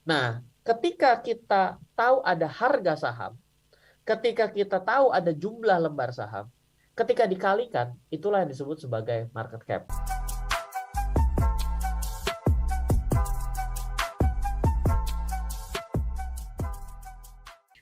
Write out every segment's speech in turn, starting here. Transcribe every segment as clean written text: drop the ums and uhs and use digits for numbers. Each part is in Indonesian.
Nah, ketika kita tahu ada harga saham, ketika kita tahu ada jumlah lembar saham, ketika dikalikan, itulah yang disebut sebagai market cap.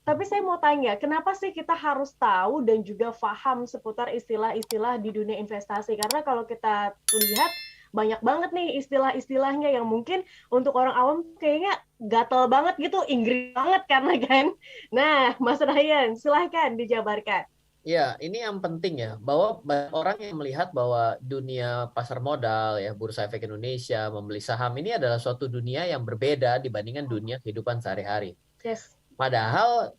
Tapi saya mau tanya, kenapa sih kita harus tahu dan juga paham seputar istilah-istilah di dunia investasi? Karena kalau kita lihat, banyak banget nih istilah-istilahnya yang mungkin untuk orang awam kayaknya gatel banget gitu, Inggris banget karena kan. Nah, Mas Ryan, silahkan dijabarkan. Ya, ini yang penting ya, bahwa banyak orang yang melihat bahwa dunia pasar modal, ya, Bursa Efek Indonesia, membeli saham ini adalah suatu dunia yang berbeda dibandingkan dunia kehidupan sehari-hari. Yes. Padahal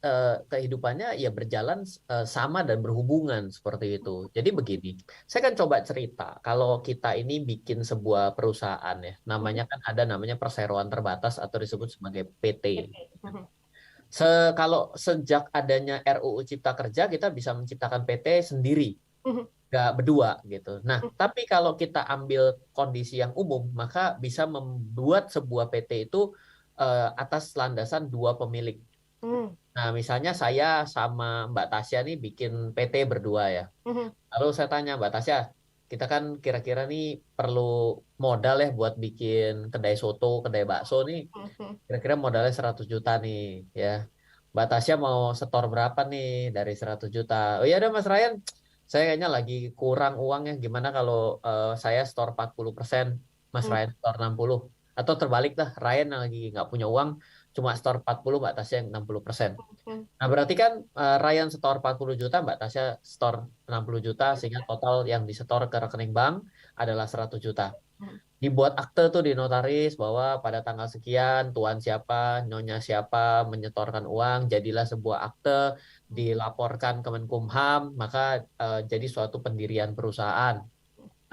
kehidupannya ya berjalan sama dan berhubungan seperti itu. Jadi begini, saya kan coba cerita kalau kita ini bikin sebuah perusahaan ya, namanya kan ada namanya perseroan terbatas atau disebut sebagai PT. Kalau sejak adanya RUU Cipta Kerja kita bisa menciptakan PT sendiri, nggak berdua gitu. Nah, tapi kalau kita ambil kondisi yang umum, maka bisa membuat sebuah PT itu atas landasan dua pemilik. Nah, misalnya saya sama Mbak Tasya nih bikin PT berdua ya. Lalu saya tanya Mbak Tasya, kita kan kira-kira nih perlu modal ya buat bikin kedai soto, kedai bakso nih. Kira-kira modalnya 100 juta nih ya. Mbak Tasya mau setor berapa nih dari 100 juta? Oh iya deh Mas Ryan, saya kayaknya lagi kurang uang ya. Gimana kalau saya setor 40%, Mas Ryan setor 60? Atau terbalik lah, Ryan yang lagi nggak punya uang, cuma setor 40, Mbak Tasya yang 60%. Nah, berarti kan Ryan setor 40 juta, Mbak Tasya setor 60 juta, sehingga total yang disetor ke rekening bank adalah 100 juta. Dibuat akte tuh di notaris bahwa pada tanggal sekian, tuan siapa, nyonya siapa menyetorkan uang, jadilah sebuah akte, dilaporkan ke Menkumham, maka jadi suatu pendirian perusahaan.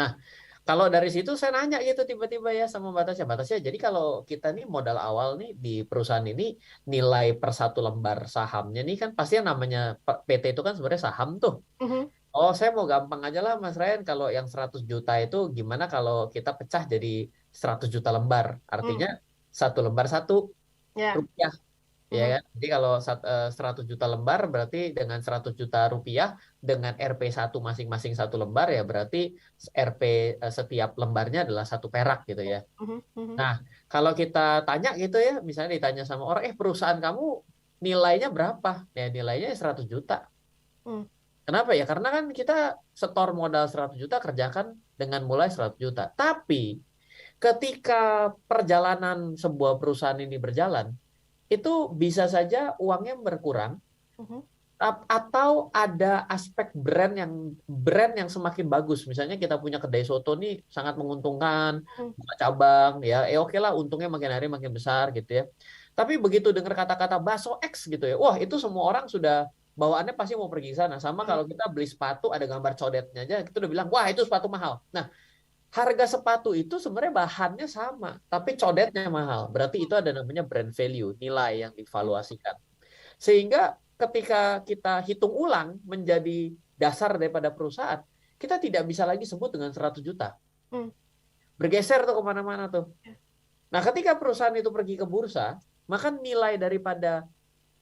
Nah, kalau dari situ saya nanya gitu tiba-tiba ya sama Mbak Tasya, jadi kalau kita nih modal awal nih di perusahaan ini nilai per satu lembar sahamnya nih kan pasti yang namanya PT itu kan sebenarnya saham tuh. Oh, saya mau gampang aja lah Mas Ryan, kalau yang 100 juta itu gimana kalau kita pecah jadi 100 juta lembar. Artinya satu lembar satu rupiah. Ya kan? Jadi kalau 100 juta lembar berarti dengan 100 juta rupiah dengan RP1 masing-masing satu lembar ya berarti RP setiap lembarnya adalah satu perak gitu ya. Nah, kalau kita tanya gitu ya, misalnya ditanya sama orang, perusahaan kamu nilainya berapa? Ya nilainya 100 juta. Kenapa ya? Karena kan kita setor modal 100 juta kerjakan dengan mulai 100 juta. Tapi ketika perjalanan sebuah perusahaan ini berjalan, itu bisa saja uangnya berkurang atau ada aspek brand yang semakin bagus. Misalnya kita punya kedai soto nih sangat menguntungkan, buka cabang ya, oke lah untungnya makin hari makin besar gitu ya. Tapi begitu dengar kata-kata bakso X gitu ya, wah itu semua orang sudah bawaannya pasti mau pergi ke sana. Sama kalau kita beli sepatu ada gambar codetnya aja, kita udah bilang wah itu sepatu mahal. Nah, harga sepatu itu sebenarnya bahannya sama, tapi codetnya mahal. Berarti itu ada namanya brand value, nilai yang divaluasikan. Sehingga ketika kita hitung ulang menjadi dasar daripada perusahaan, kita tidak bisa lagi sebut dengan 100 juta. Bergeser tuh kemana-mana tuh. Nah, ketika perusahaan itu pergi ke bursa, maka nilai daripada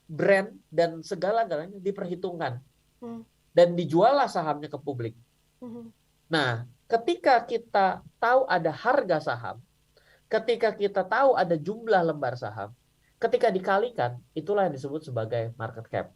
brand dan segala-galanya diperhitungkan. Dan dijuallah sahamnya ke publik. Nah, ketika kita tahu ada harga saham, ketika kita tahu ada jumlah lembar saham, ketika dikalikan, itulah yang disebut sebagai market cap.